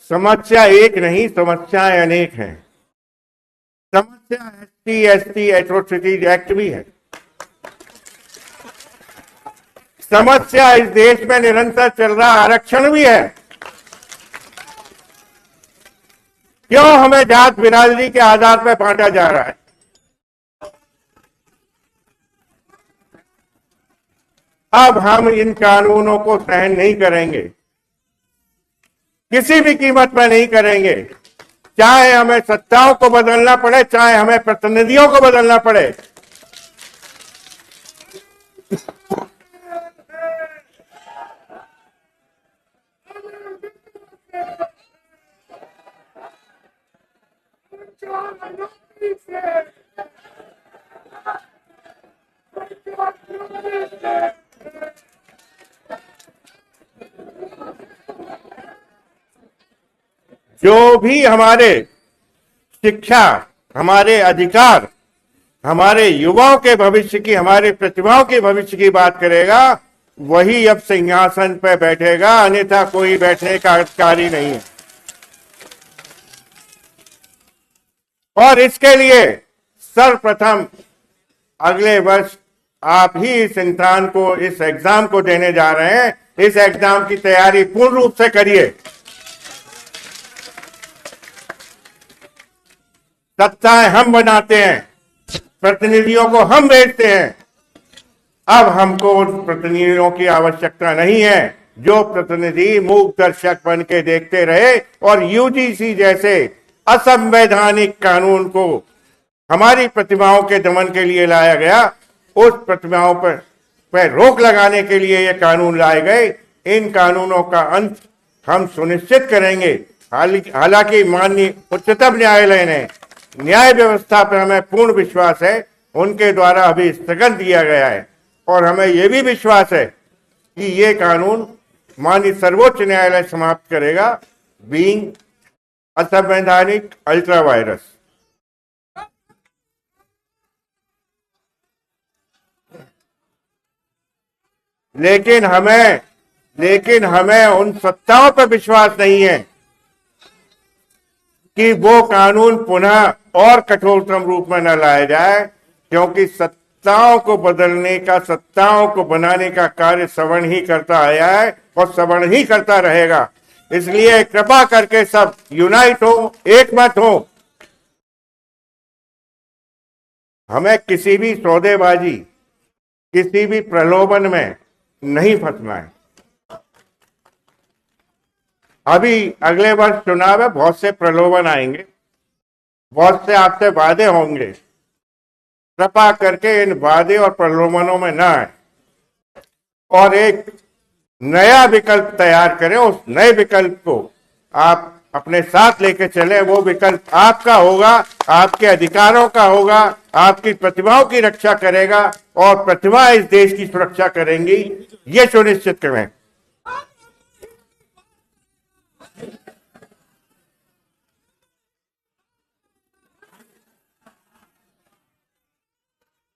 समस्या एक नहीं, समस्याएं अनेक हैं। समस्या SC/ST एट्रोसिटीज एक्ट भी है। समस्या इस देश में निरंतर चल रहा आरक्षण भी है। क्यों हमें जात बिरादरी के आधार पर बांटा जा रहा है? अब हम इन कानूनों को सहन नहीं करेंगे, किसी भी कीमत पर नहीं करेंगे। चाहे हमें सत्ताओं को बदलना पड़े, चाहे हमें प्रतिनिधियों को बदलना पड़े। जो भी हमारे शिक्षा, हमारे अधिकार, हमारे युवाओं के भविष्य की, हमारे प्रतिभाओं के भविष्य की बात करेगा, वही अब सिंहासन पर बैठेगा, अन्यथा कोई बैठने का अधिकारी नहीं है। और इसके लिए सर्वप्रथम अगले वर्ष आप ही इस इंसान को, इस एग्जाम को देने जा रहे हैं। इस एग्जाम की तैयारी पूर्ण रूप से करिए। सत्ताएं हम बनाते हैं, प्रतिनिधियों को हम भेजते हैं। अब हमको उन प्रतिनिधियों की आवश्यकता नहीं है जो प्रतिनिधि मूक दर्शक बन के देखते रहे और UGC जैसे असंवैधानिक कानून को हमारी प्रतिभाओं के दमन के लिए लाया गया। उस प्रतिभाओं पर रोक लगाने के लिए ये कानून लाए गए। इन कानूनों का अंत हम सुनिश्चित करेंगे। हालांकि माननीय उच्चतम न्यायालय ने, न्याय व्यवस्था पर हमें पूर्ण विश्वास है, उनके द्वारा अभी स्थगन दिया गया है और हमें यह भी विश्वास है कि ये कानून माननीय सर्वोच्च न्यायालय समाप्त करेगा, बीइंग असंवैधानिक अल्ट्रा वायरस। लेकिन हमें उन सत्ताओं पर विश्वास नहीं है कि वो कानून पुनः और कठोरतम रूप में न लाया जाए, क्योंकि सत्ताओं को बदलने का, सत्ताओं को बनाने का कार्य सवर्ण ही करता आया है और सवर्ण ही करता रहेगा। इसलिए कृपा करके सब यूनाइट हो, एक मत हो। हमें किसी भी सौदेबाजी, किसी भी प्रलोभन में नहीं फंसना है। अभी अगले वर्ष चुनाव है, बहुत से प्रलोभन आएंगे, बहुत से आपसे वादे होंगे। कृपा करके इन वादे और प्रलोभनों में न आए और एक नया विकल्प तैयार करें। उस नए विकल्प को आप अपने साथ लेके चले। वो विकल्प आपका होगा, आपके अधिकारों का होगा, आपकी प्रतिभाओं की रक्षा करेगा और प्रतिभा इस देश की सुरक्षा करेंगी, ये सुनिश्चित करें।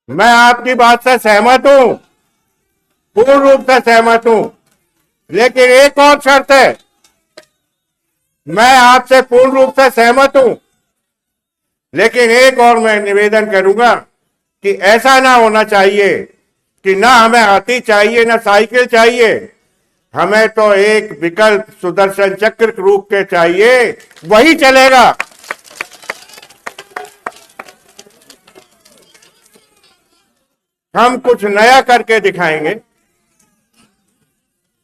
मैं आपकी बात से सहमत हूं, पूर्ण रूप से सहमत हूं, लेकिन एक और शर्त है। मैं आपसे पूर्ण रूप से सहमत हूं, लेकिन एक और मैं निवेदन करूंगा कि ऐसा ना होना चाहिए कि ना हमें हाथी चाहिए ना साइकिल चाहिए। हमें तो एक विकल्प सुदर्शन चक्र रूप के चाहिए, वही चलेगा। हम कुछ नया करके दिखाएंगे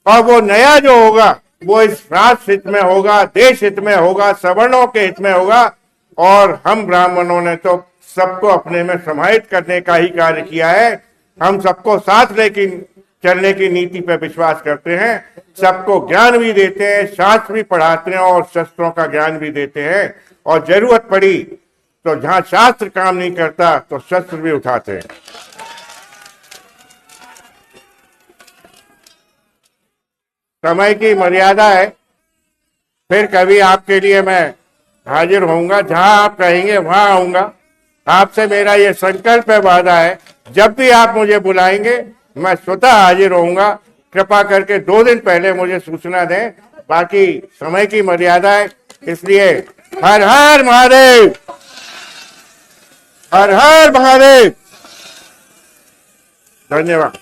और वो नया जो होगा वो इस राष्ट्र हित में होगा, देश हित में होगा, सवर्णों के हित में होगा। और हम ब्राह्मणों ने तो सबको अपने में समाहित करने का ही कार्य किया है। हम सबको साथ लेकिन चलने की नीति पर विश्वास करते हैं। सबको ज्ञान भी देते हैं, शास्त्र भी पढ़ाते हैं और शस्त्रों का ज्ञान भी देते हैं। और जरूरत पड़ी तो जहां शास्त्र काम नहीं करता तो शस्त्र भी उठाते हैं। समय की मर्यादा है, फिर कभी आपके लिए मैं हाजिर होऊंगा। जहां आप कहेंगे वहां आऊंगा। आपसे मेरा ये संकल्प है, वादा है, जब भी आप मुझे बुलाएंगे मैं स्वतः हाजिर होऊंगा। कृपा करके 2 दिन पहले मुझे सूचना दें, बाकी समय की मर्यादा है, इसलिए हर हर महादेव, हर हर महादेव। धन्यवाद।